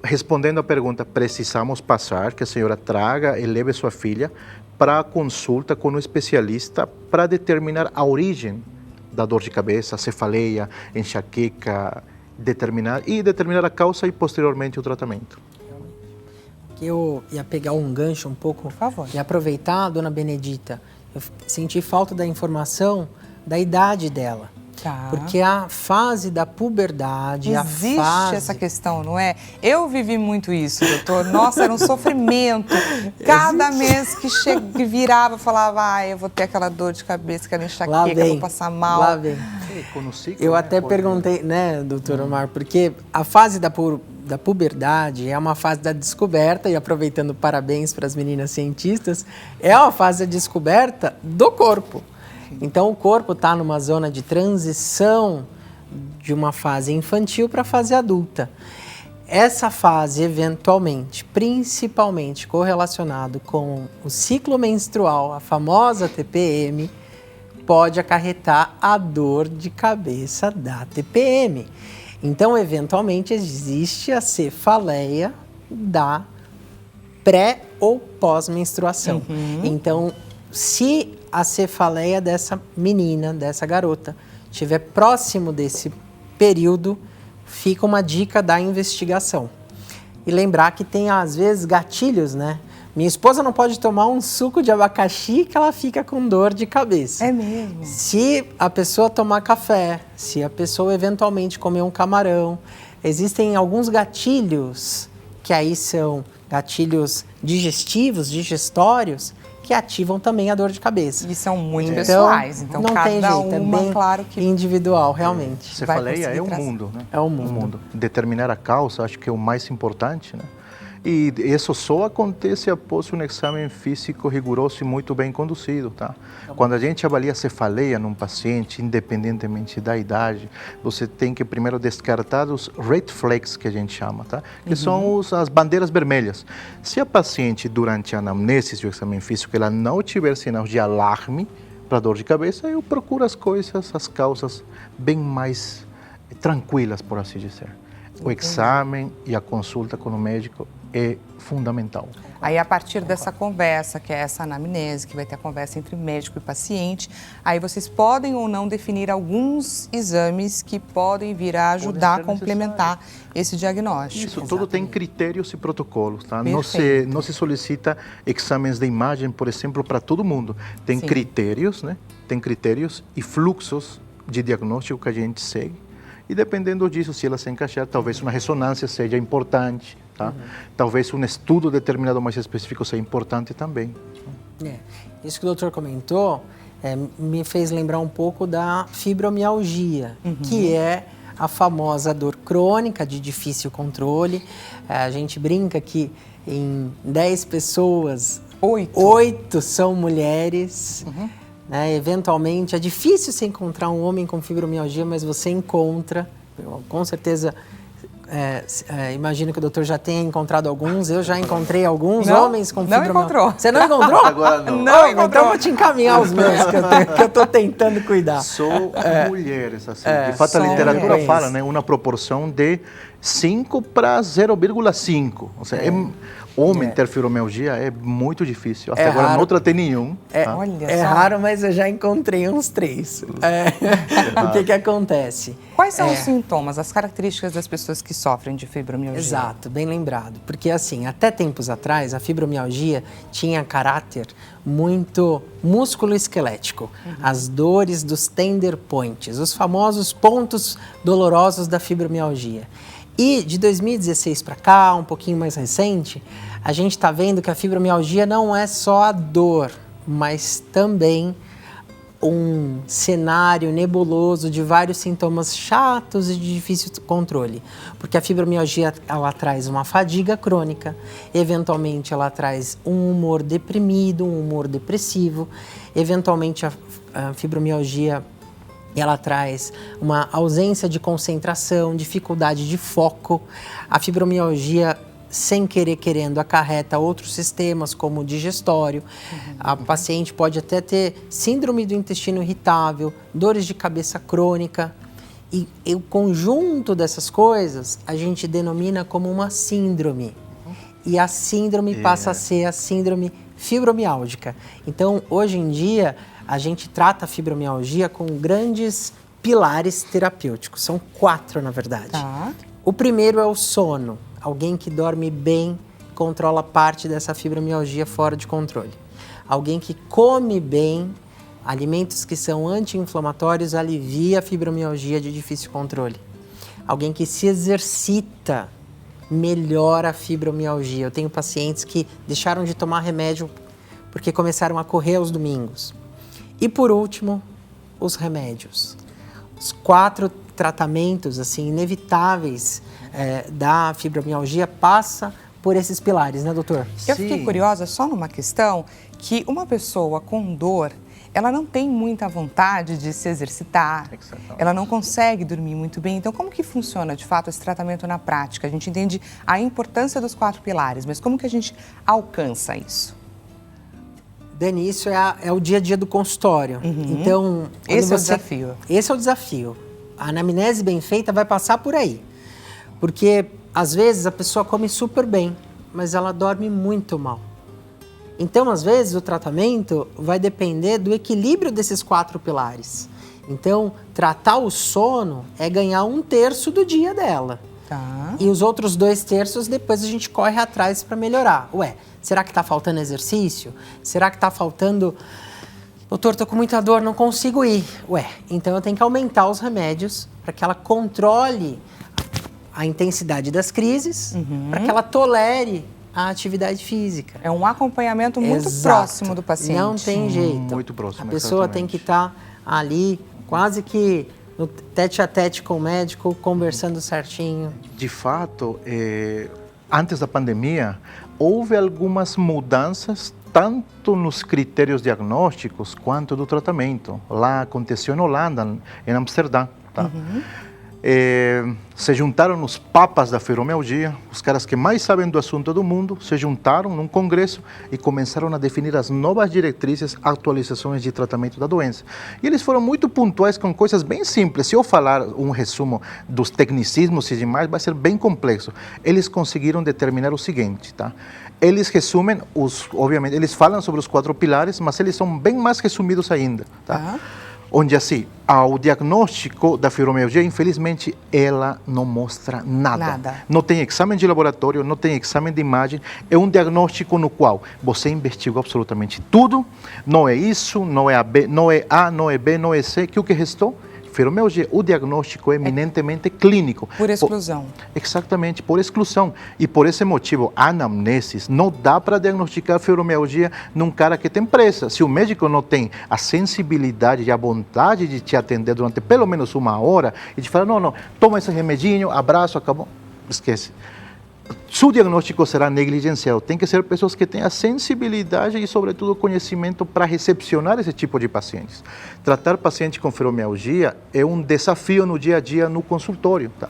Respondendo à pergunta, precisamos passar, que a senhora traga e leve sua filha para a consulta com um especialista para determinar a origem da dor de cabeça, cefaleia, enxaqueca, determinar a causa e posteriormente o tratamento. Eu ia pegar um gancho um pouco, por favor, e aproveitar, dona Benedita, eu senti falta da informação da idade dela. Porque a fase da puberdade, existe essa questão, não é? Eu vivi muito isso, doutor. Nossa, era um sofrimento. Cada mês que virava, eu falava, eu vou ter aquela dor de cabeça, aquela enxaqueca, eu vou passar mal. Lá vem. Eu até perguntei, né, doutor Omar, porque a fase da puberdade é uma fase da descoberta, e aproveitando parabéns para as meninas cientistas, é uma fase da descoberta do corpo. Então, o corpo está numa zona de transição de uma fase infantil para a fase adulta. Essa fase, eventualmente, principalmente correlacionado com o ciclo menstrual, a famosa TPM, pode acarretar a dor de cabeça da TPM. Então, eventualmente, existe a cefaleia da pré- ou pós-menstruação. Então, se a cefaleia dessa menina, dessa garota, estiver próximo desse período, fica uma dica da investigação. E lembrar que tem, às vezes, gatilhos, né? Minha esposa não pode tomar um suco de abacaxi que ela fica com dor de cabeça. É mesmo? Se a pessoa tomar café, se a pessoa eventualmente comer um camarão, existem alguns gatilhos que aí são gatilhos digestivos, digestórios, que ativam também a dor de cabeça. E são muito pessoais, então não cada tem jeito, é uma, bem claro que individual, realmente. Cefaleia é o mundo, né? É o mundo. Determinar a causa, acho que é o mais importante, né? E isso só acontece após um exame físico rigoroso e muito bem conduzido, tá? Quando a gente avalia a cefaleia num paciente, independentemente da idade, você tem que primeiro descartar os red flags, que a gente chama, tá? Que são as bandeiras vermelhas. Se a paciente, durante a anamnese do exame físico, ela não tiver sinais de alarme para dor de cabeça, eu procuro as coisas, as causas bem mais tranquilas, por assim dizer. O exame e a consulta com o médico é fundamental. Aí, a partir dessa conversa, que é essa anamnese, que vai ter a conversa entre médico e paciente, aí vocês podem ou não definir alguns exames que podem vir a ajudar a complementar esse diagnóstico. Isso, tudo tem critérios e protocolos, tá? Perfeito. Não se solicita exames de imagem, por exemplo, para todo mundo. Tem critérios, né? Tem critérios e fluxos de diagnóstico que a gente segue. E dependendo disso, se ela se encaixar, talvez uma ressonância seja importante, tá? Talvez um estudo determinado mais específico seja importante também. Isso que o doutor comentou me fez lembrar um pouco da fibromialgia, que é a famosa dor crônica de difícil controle. A gente brinca que em 10 pessoas, 8 são mulheres. Né? Eventualmente, é difícil você encontrar um homem com fibromialgia, mas você encontra. Eu, com certeza, imagino que o doutor já tenha encontrado alguns. Eu já encontrei alguns homens com fibromialgia. Não encontrou. Você não encontrou? Agora não. Não encontrou. Então eu vou te encaminhar os meus que eu estou tentando cuidar. Só mulheres, assim. De fato, a literatura mulheres. fala, né? Uma proporção de 5 para 0,5. Ou seja, homem ter fibromialgia é muito difícil. Até agora não tratei nenhum. Olha É só. raro, mas eu já encontrei uns 3. O que acontece? Quais são os sintomas, as características das pessoas que sofrem de fibromialgia? Exato, bem lembrado. Porque assim, até tempos atrás, a fibromialgia tinha caráter muito músculo-esquelético. As dores dos tender points, os famosos pontos dolorosos da fibromialgia. E de 2016 para cá, um pouquinho mais recente, a gente está vendo que a fibromialgia não é só a dor, mas também um cenário nebuloso de vários sintomas chatos e de difícil controle. Porque a fibromialgia, ela traz uma fadiga crônica, eventualmente ela traz um humor deprimido, um humor depressivo, eventualmente a fibromialgia ela traz uma ausência de concentração, dificuldade de foco. A fibromialgia, sem querer querendo, acarreta outros sistemas, como o digestório. A paciente pode até ter síndrome do intestino irritável, dores de cabeça crônica. E o conjunto dessas coisas a gente denomina como uma síndrome. E a síndrome passa a ser a síndrome fibromiálgica. Então, hoje em dia, a gente trata a fibromialgia com grandes pilares terapêuticos. São 4, na verdade. Tá. O primeiro é o sono. Alguém que dorme bem controla parte dessa fibromialgia fora de controle. Alguém que come bem, alimentos que são anti-inflamatórios, alivia a fibromialgia de difícil controle. Alguém que se exercita, melhora a fibromialgia. Eu tenho pacientes que deixaram de tomar remédio porque começaram a correr aos domingos. E por último, os remédios. Os 4 tratamentos assim, inevitáveis da fibromialgia passa por esses pilares, né, doutor? Eu fiquei curiosa só numa questão, que uma pessoa com dor, ela não tem muita vontade de se exercitar, ela não consegue dormir muito bem. Então, como que funciona, de fato, esse tratamento na prática? A gente entende a importância dos 4 pilares, mas como que a gente alcança isso? Dani, isso é o dia a dia do consultório. Então, esse é o desafio. Esse é o desafio. A anamnese bem feita vai passar por aí. Porque, às vezes, a pessoa come super bem, mas ela dorme muito mal. Então, às vezes, o tratamento vai depender do equilíbrio desses 4 pilares. Então, tratar o sono é ganhar 1/3 do dia dela. Tá. E os outros 2/3, depois a gente corre atrás para melhorar. Ué, será que está faltando exercício? Será que está faltando... Doutor, estou com muita dor, não consigo ir. Ué, então eu tenho que aumentar os remédios para que ela controle a intensidade das crises, para que ela tolere a atividade física. É um acompanhamento muito Exato. próximo do paciente. Não tem jeito. Muito próximo, A pessoa tem que estar ali, quase que no tete-a-tete com o médico, conversando certinho. De fato, antes da pandemia, houve algumas mudanças tanto nos critérios diagnósticos quanto do tratamento. Lá aconteceu na Holanda, em Amsterdã. Tá? Se juntaram os papas da fibromialgia, os caras que mais sabem do assunto do mundo, se juntaram num congresso e começaram a definir as novas diretrizes, atualizações de tratamento da doença. E eles foram muito pontuais com coisas bem simples. Se eu falar um resumo dos tecnicismos e demais, vai ser bem complexo. Eles conseguiram determinar o seguinte, tá? Eles resumem, obviamente, eles falam sobre os 4 pilares, mas eles são bem mais resumidos ainda, tá? Onde assim, o diagnóstico da fibromialgia, infelizmente, ela não mostra nada. Não tem exame de laboratório, não tem exame de imagem, é um diagnóstico no qual você investigou absolutamente tudo, não é isso, não é A, não é A, não é B, não é C, que o que restou? Fibromialgia, o diagnóstico é eminentemente clínico. Por exclusão. Exatamente, por exclusão. E por esse motivo, a anamnesis não dá para diagnosticar fibromialgia num cara que tem pressa. Se o médico não tem a sensibilidade e a vontade de te atender durante pelo menos 1 hora e te fala, não, toma esse remedinho, abraço, acabou, esquece. Seu diagnóstico será negligencial. Tem que ser pessoas que tenham sensibilidade e, sobretudo, conhecimento para recepcionar esse tipo de pacientes. Tratar paciente com fibromialgia é um desafio no dia a dia no consultório, tá?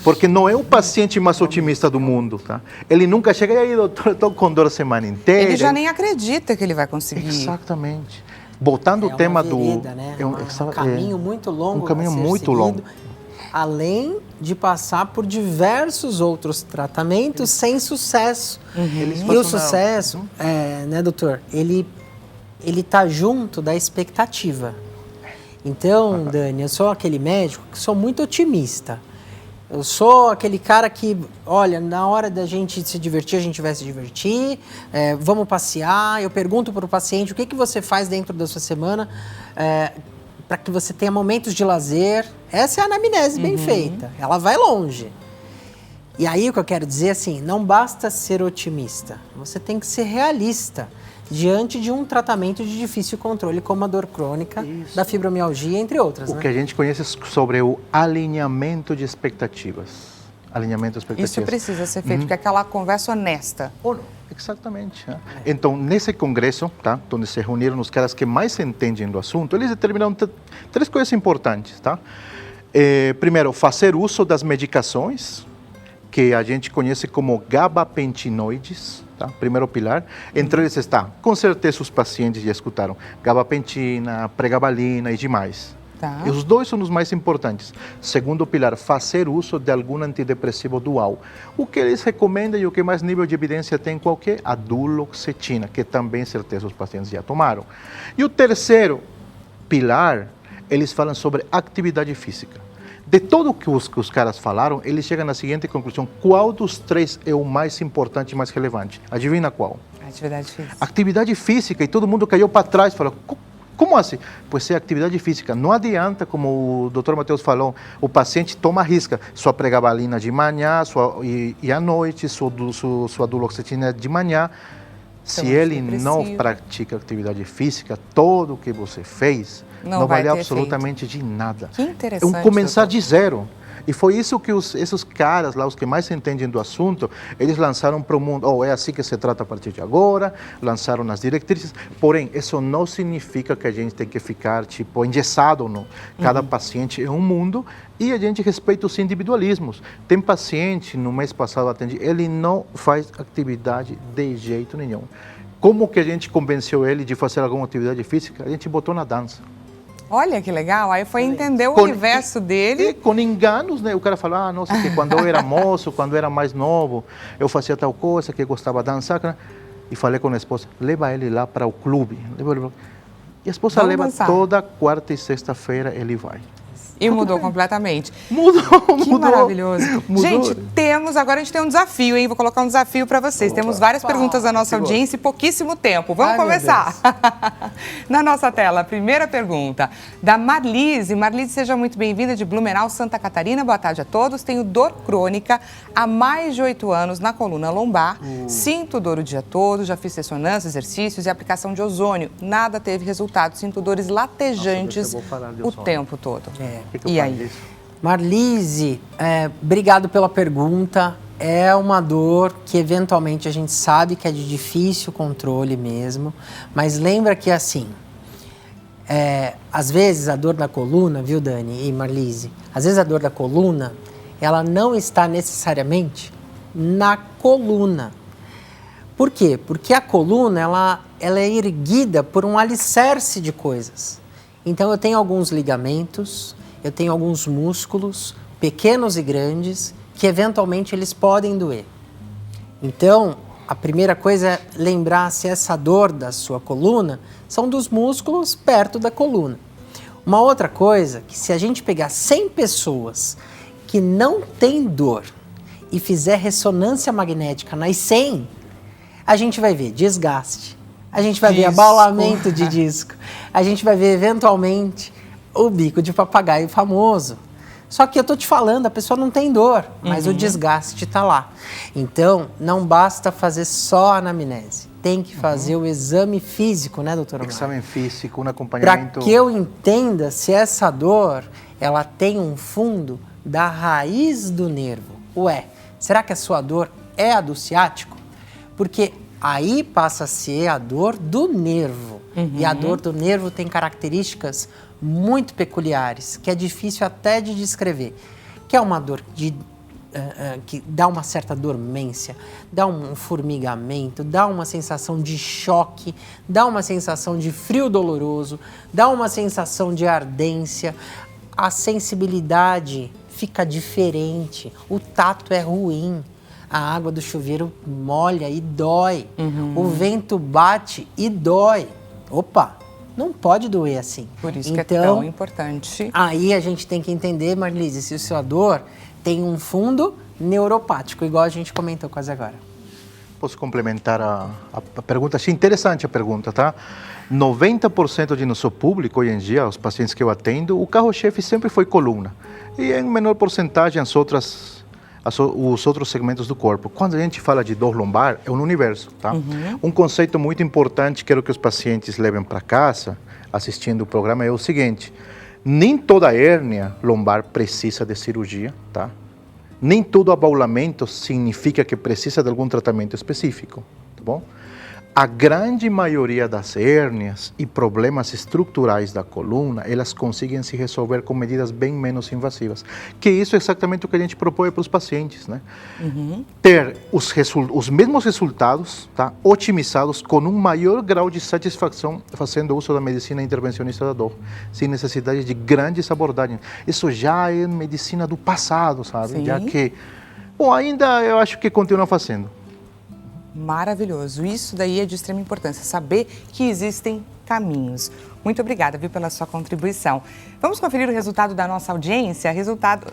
Porque não é o paciente mais otimista do mundo, tá? Ele nunca chega e aí, doutor, estou com dor a semana inteira. Ele já nem acredita que ele vai conseguir. Exatamente. Voltando ao tema vereda, do... né? Um caminho muito longo. Um caminho muito longo. Além de passar por diversos outros tratamentos sem sucesso. E o sucesso, né, doutor, ele está junto da expectativa. Então, Dani, eu sou aquele médico que sou muito otimista. Eu sou aquele cara que, olha, na hora da gente se divertir, a gente vai se divertir, vamos passear. Eu pergunto para o paciente o que você faz dentro da sua semana para que você tenha momentos de lazer. Essa é a anamnese bem feita, ela vai longe. E aí o que eu quero dizer, assim, não basta ser otimista, você tem que ser realista diante de um tratamento de difícil controle, como a dor crônica, da fibromialgia, entre outras. O que a gente conhece sobre o alinhamento de expectativas. Alinhamento de expectativas. Isso precisa ser feito, porque é aquela conversa honesta. Exatamente. Né? Então, nesse congresso, tá, onde se reuniram os caras que mais entendem do assunto, eles determinaram 3 coisas importantes. Tá? Primeiro, fazer uso das medicações, que a gente conhece como gabapentinoides, tá? Primeiro pilar. Entre eles está, com certeza os pacientes já escutaram, gabapentina, pregabalina e demais. Tá. E os 2 são os mais importantes. Segundo pilar, fazer uso de algum antidepressivo dual. O que eles recomendam e o que mais nível de evidência tem qualquer? A duloxetina, que também, certeza, os pacientes já tomaram. E o terceiro pilar, eles falam sobre atividade física. De tudo que os caras falaram, eles chegam na seguinte conclusão: qual dos 3 é o mais importante e mais relevante? Adivina qual? Atividade física. Atividade física, e todo mundo caiu para trás, falou, como assim? Pois é atividade física. Não adianta, como o doutor Matheus falou, o paciente toma risca, sua pregabalina de manhã e à noite, sua duloxetina de manhã. Se ele não pratica atividade física, tudo o que você fez não vale absolutamente de nada. Que interessante. É um começar de zero. E foi isso que esses caras lá, os que mais entendem do assunto, eles lançaram para o mundo, é assim que se trata a partir de agora, lançaram as diretrizes. Porém, isso não significa que a gente tem que ficar, tipo, engessado, não. Cada paciente é um mundo e a gente respeita os individualismos. Tem paciente, no mês passado atendi, ele não faz atividade de jeito nenhum. Como que a gente convenceu ele de fazer alguma atividade física? A gente botou na dança. Olha que legal, aí foi entender o universo dele. E com enganos, né? O cara falou, nossa, que quando eu era moço, quando eu era mais novo, eu fazia tal coisa, que eu gostava de dançar. Né? E falei com a esposa, leva ele lá para o clube. E a esposa leva toda quarta e sexta-feira, ele vai. E mudou completamente. Mudou, Que mudou. maravilhoso. Mudou. Gente, agora a gente tem um desafio, hein? Vou colocar um desafio para vocês. Temos várias perguntas da nossa audiência e pouquíssimo tempo. Vamos começar. Na nossa tela, a primeira pergunta da Marlise. Marlise, seja muito bem-vinda de Blumenau, Santa Catarina. Boa tarde a todos. Tenho dor crônica há mais de 8 anos na coluna lombar. Sinto dor o dia todo, já fiz ressonância, exercícios e aplicação de ozônio. Nada teve resultado. Sinto dores latejantes o tempo todo. E aí? Marlise, obrigado pela pergunta. É uma dor que eventualmente a gente sabe que é de difícil controle mesmo, mas lembra que assim, às vezes a dor da coluna, viu, Dani e Marlise? Às vezes a dor da coluna, ela não está necessariamente na coluna. Por quê? Porque a coluna, ela é erguida por um alicerce de coisas. Então, eu tenho alguns ligamentos, eu tenho alguns músculos, pequenos e grandes, que eventualmente eles podem doer. Então, a primeira coisa é lembrar se essa dor da sua coluna são dos músculos perto da coluna. Uma outra coisa, que se a gente pegar 100 pessoas que não têm dor e fizer ressonância magnética nas 100, a gente vai ver desgaste. A gente vai ver abaulamento de disco. A gente vai ver, eventualmente, o bico de papagaio famoso. Só que eu tô te falando, a pessoa não tem dor, mas o desgaste está lá. Então, não basta fazer só a anamnese. Tem que fazer o exame físico, né, doutora Mara? Exame físico, um acompanhamento... Para que eu entenda se essa dor, ela tem um fundo da raiz do nervo. Ué, será que a sua dor é a do ciático? Porque... aí passa a ser a dor do nervo. E a dor do nervo tem características muito peculiares, que é difícil até de descrever. Que é uma dor que dá uma certa dormência, dá um formigamento, dá uma sensação de choque, dá uma sensação de frio doloroso, dá uma sensação de ardência. A sensibilidade fica diferente, o tato é ruim. A água do chuveiro molha e dói. O vento bate e dói. Opa, não pode doer assim. Por isso que é tão importante. Aí a gente tem que entender, Marlise, se a sua dor tem um fundo neuropático, igual a gente comentou quase agora. Posso complementar a pergunta? Achei interessante a pergunta, tá? 90% de nosso público hoje em dia, os pacientes que eu atendo, o carro-chefe sempre foi coluna. E em menor porcentagem os outros segmentos do corpo. Quando a gente fala de dor lombar, é um universo, tá? Um conceito muito importante, quero que os pacientes levem para casa, assistindo o programa, é o seguinte: nem toda hérnia lombar precisa de cirurgia, tá? Nem todo abaulamento significa que precisa de algum tratamento específico, tá bom? A grande maioria das hérnias e problemas estruturais da coluna, elas conseguem se resolver com medidas bem menos invasivas. Que isso é exatamente o que a gente propõe para os pacientes, né? Ter os mesmos resultados, tá, otimizados, com um maior grau de satisfação, fazendo uso da medicina intervencionista da dor, sem necessidade de grandes abordagens. Isso já é medicina do passado, sabe? Sim. Já que, bom, ainda eu acho que continua fazendo. Maravilhoso. Isso daí é de extrema importância, saber que existem caminhos. Muito obrigada, viu, pela sua contribuição. Vamos conferir o resultado da nossa audiência,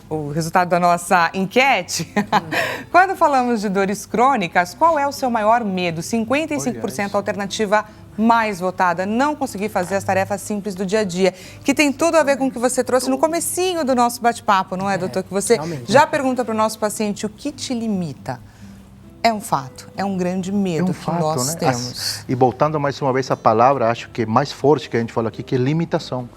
o resultado da nossa enquete. Quando falamos de dores crônicas, qual é o seu maior medo? 55% alternativa mais votada, não conseguir fazer as tarefas simples do dia a dia, que tem tudo a ver com o que você trouxe no comecinho do nosso bate-papo, não é, doutor? Que você já pergunta para o nosso paciente o que te limita. É um fato, é um grande medo que nós temos. E voltando mais uma vez à palavra, acho que mais forte que a gente falou aqui, que é limitação.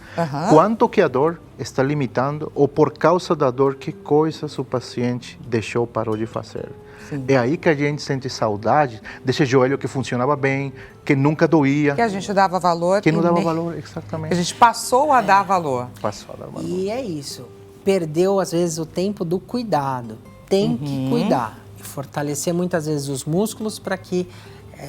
Quanto que a dor está limitando, ou por causa da dor, que coisas o paciente deixou, parou de fazer. Sim. É aí que a gente sente saudade desse joelho que funcionava bem, que nunca doía. Que a gente dava valor. Que não dava valor, exatamente. A gente passou a dar valor. Passou a dar valor. E é isso. Perdeu, às vezes, o tempo do cuidado. Tem que cuidar. E fortalecer muitas vezes os músculos para que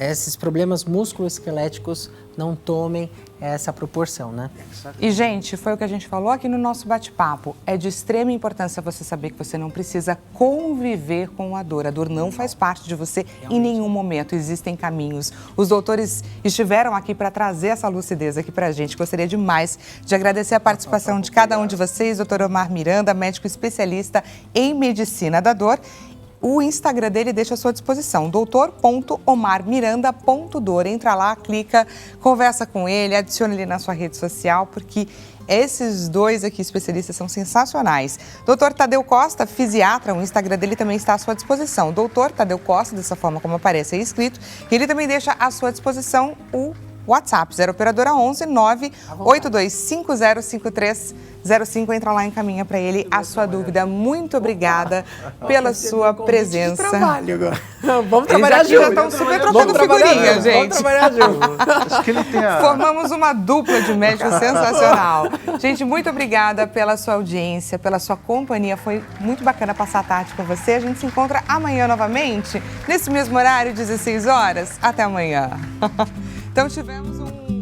esses problemas musculoesqueléticos não tomem essa proporção, né? E, gente, foi o que a gente falou aqui no nosso bate-papo. É de extrema importância você saber que você não precisa conviver com a dor. A dor não faz parte de você em nenhum momento. Existem caminhos. Os doutores estiveram aqui para trazer essa lucidez aqui para a gente. Gostaria demais de agradecer a participação de cada um de vocês. Doutor Omar Miranda, médico especialista em medicina da dor. O Instagram dele deixa à sua disposição, doutor.omarmiranda.dor. Entra lá, clica, conversa com ele, adiciona ele na sua rede social, porque esses dois aqui especialistas são sensacionais. Doutor Tadeu Costa, fisiatra, o Instagram dele também está à sua disposição. Doutor Tadeu Costa, dessa forma como aparece aí escrito, e ele também deixa à sua disposição o WhatsApp, 0 operadora 11 982505305. Entra lá e encaminha para ele a sua dúvida. Muito obrigada pela sua presença. Vamos trabalhar juntos. Já estão super trocando figurinha, gente. Vamos trabalhar juntos. Acho que ele tem Formamos uma dupla de médicos sensacional. Gente, muito obrigada pela sua audiência, pela sua companhia. Foi muito bacana passar a tarde com você. A gente se encontra amanhã novamente, nesse mesmo horário, 16 horas. Até amanhã. Então tivemos um